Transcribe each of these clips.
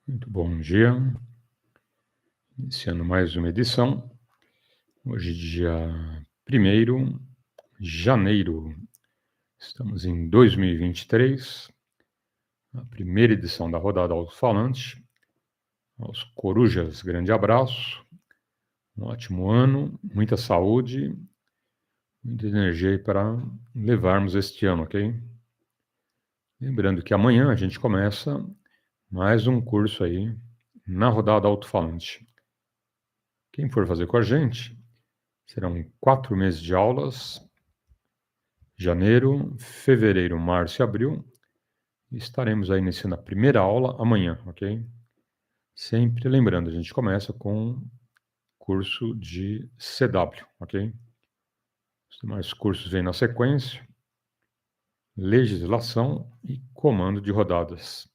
Muito bom dia. Iniciando mais uma edição. Hoje, dia 1º de janeiro. Estamos em 2023. A primeira edição da rodada Alto-falante. Aos corujas, grande abraço. Um ótimo ano, muita saúde, muita energia aí para levarmos este ano, ok? Lembrando que amanhã a gente começa mais um curso aí na rodada Alto-falante. Quem for fazer com a gente, serão 4 meses de aulas, janeiro, fevereiro, março e abril. Estaremos aí iniciando a primeira aula amanhã, ok? Sempre lembrando, a gente começa com curso de CW, ok? Os demais cursos vêm na sequência, legislação e comando de rodadas.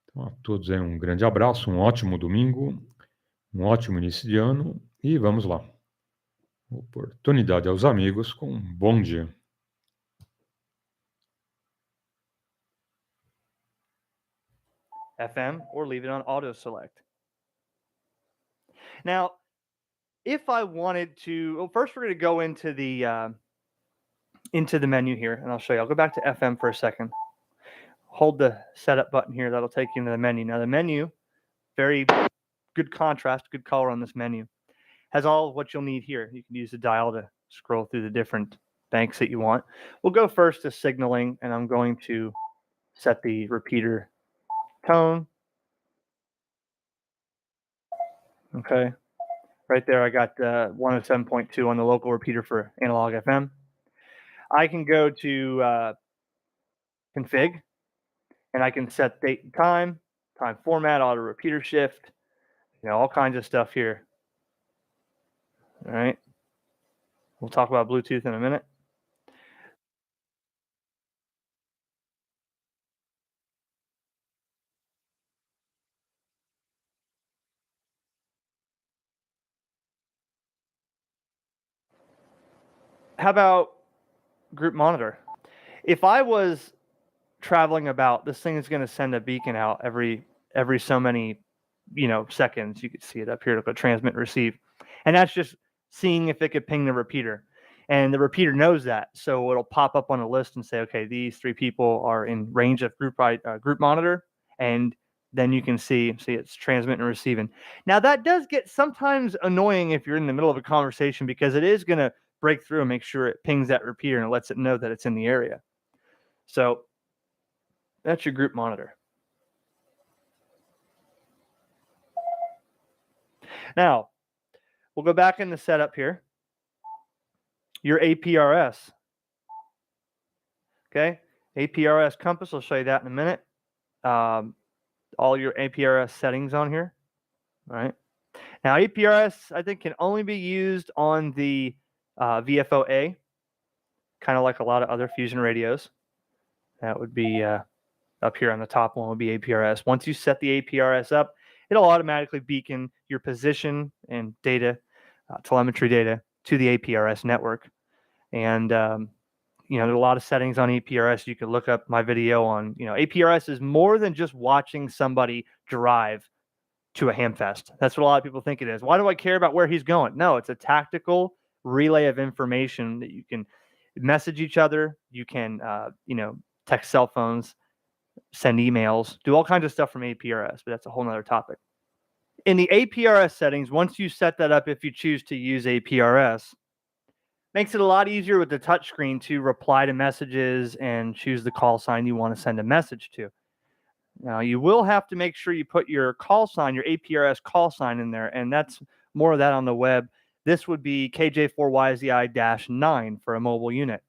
Então, a todos aí um grande abraço, um ótimo domingo, um ótimo início de ano e vamos lá. Oportunidade aos amigos com um bom dia. FM or leave it on auto select. Now, if I wanted to, well, first we're going to go into the menu here, and I'll show you. I'll go back to FM for a second. Hold the setup button here. That'll take you into the menu. Now, the menu, very good contrast, good color on this menu. Has all of what you'll need here. You can use the dial to scroll through the different banks that you want. We'll go first to signaling, and I'm going to set the repeater tone. Okay. Right there, I got 107.2 on the local repeater for analog FM. I can go to config, and I can set date and time format, auto repeater shift, all kinds of stuff here. All right. We'll talk about Bluetooth in a minute. How about group monitor? If I was traveling about, this thing is going to send a beacon out every so many seconds. You could see it up here. It'll go transmit and receive, and that's just seeing if it could ping the repeater, and the repeater knows that, so it'll pop up on a list and say, okay, these 3 people are in range of group monitor, and then you can see it's transmitting and receiving. Now that does get sometimes annoying if you're in the middle of a conversation, because it is going to break through and make sure it pings that repeater and it lets it know that it's in the area. So that's your group monitor. Now, we'll go back in the setup here. Your APRS. Okay, APRS compass, I'll show you that in a minute. All your APRS settings on here. All right. Now, APRS, I think, can only be used on the VFO-A, kind of like a lot of other Fusion radios. That would be up here on the top one would be APRS. Once you set the APRS up, it'll automatically beacon your position and data, telemetry data, to the APRS network. And there's a lot of settings on APRS. You could look up my video on, APRS is more than just watching somebody drive to a hamfest. That's what a lot of people think it is. Why do I care about where he's going? No, it's a tactical relay of information that you can message each other. You can, text cell phones, send emails, do all kinds of stuff from APRS, but that's a whole nother topic. In the APRS settings, once you set that up, if you choose to use APRS, makes it a lot easier with the touchscreen to reply to messages and choose the call sign you want to send a message to. Now, you will have to make sure you put your call sign, your APRS call sign in there, and that's more of that on the web. This would be KJ4YZI-9 for a mobile unit.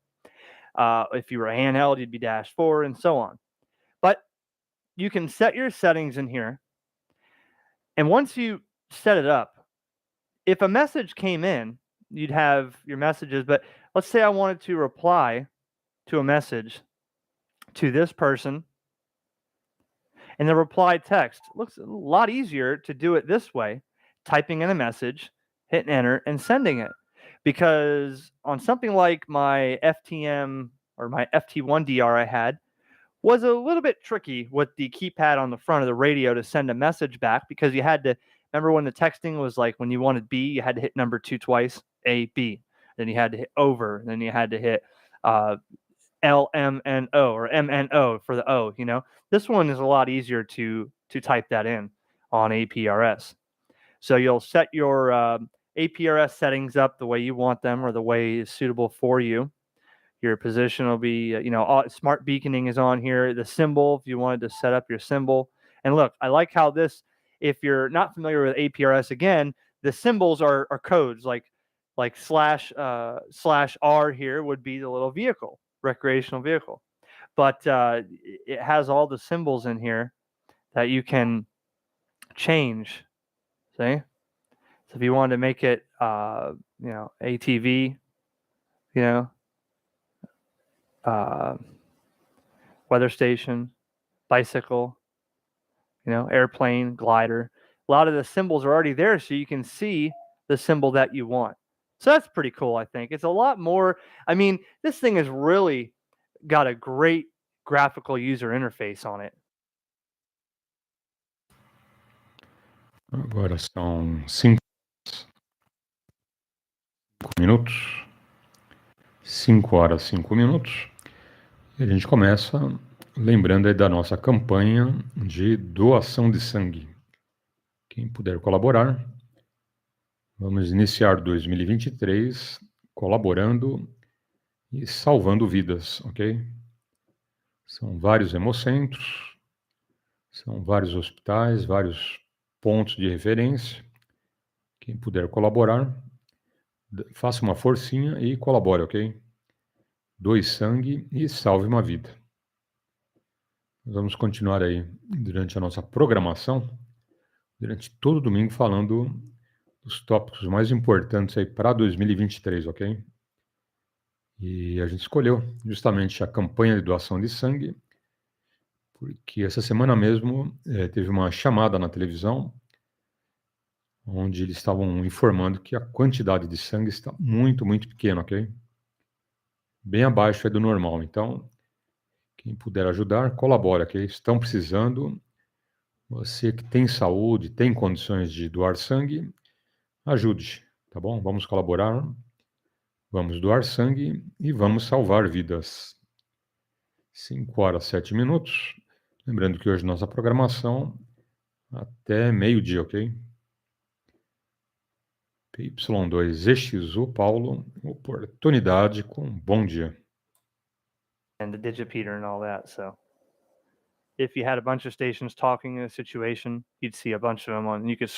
If you were a handheld, you'd be -4 and so on. But you can set your settings in here, and once you set it up, if a message came in, you'd have your messages, but let's say I wanted to reply to a message to this person, and the reply text looks a lot easier to do it this way, typing in a message, hitting enter, and sending it. Because on something like my FTM or my FT1 DR I had, was a little bit tricky with the keypad on the front of the radio to send a message back, because you had to remember when the texting was like, when you wanted B, you had to hit number 2 twice, A, B. Then you had to hit over. Then you had to hit LMNO or MNO for the O. This one is a lot easier to type that in on APRS. So you'll set your APRS settings up the way you want them, or the way is suitable for you. Your position will be, smart beaconing is on here. The symbol, if you wanted to set up your symbol. And look, I like how this, if you're not familiar with APRS, again, the symbols are codes, like /R here would be the little vehicle, recreational vehicle. But it has all the symbols in here that you can change. See? So if you wanted to make it, ATV, weather station, bicycle, airplane, glider. A lot of the symbols are already there, so you can see the symbol that you want. So that's pretty cool, I think. It's a lot more. I mean, this thing has really got a great graphical user interface on it. Agora são 5 minutos. 5 horas, 5 minutos. E a gente começa lembrando aí da nossa campanha de doação de sangue. Quem puder colaborar, vamos iniciar 2023 colaborando e salvando vidas, ok? São vários hemocentros, são vários hospitais, vários pontos de referência. Quem puder colaborar, faça uma forcinha e colabore, ok? Doe sangue e salve uma vida. Nós vamos continuar aí durante a nossa programação, durante todo domingo, falando dos tópicos mais importantes aí para 2023, ok? E a gente escolheu justamente a campanha de doação de sangue, porque essa semana mesmo teve uma chamada na televisão, onde eles estavam informando que a quantidade de sangue está muito, muito pequena, ok? Bem abaixo do normal. Então, quem puder ajudar, colabora, ok? Estão precisando. Você que tem saúde, tem condições de doar sangue, ajude, tá bom? Vamos colaborar, vamos doar sangue e vamos salvar vidas. 5 horas, 7 minutos. Lembrando que hoje nossa programação até meio-dia, ok? PY2EXU, Paulo, oportunidade com bom dia. And the digipeater and all that. So if you had a bunch of stations talking in a situation, you'd see a bunch of them on, you could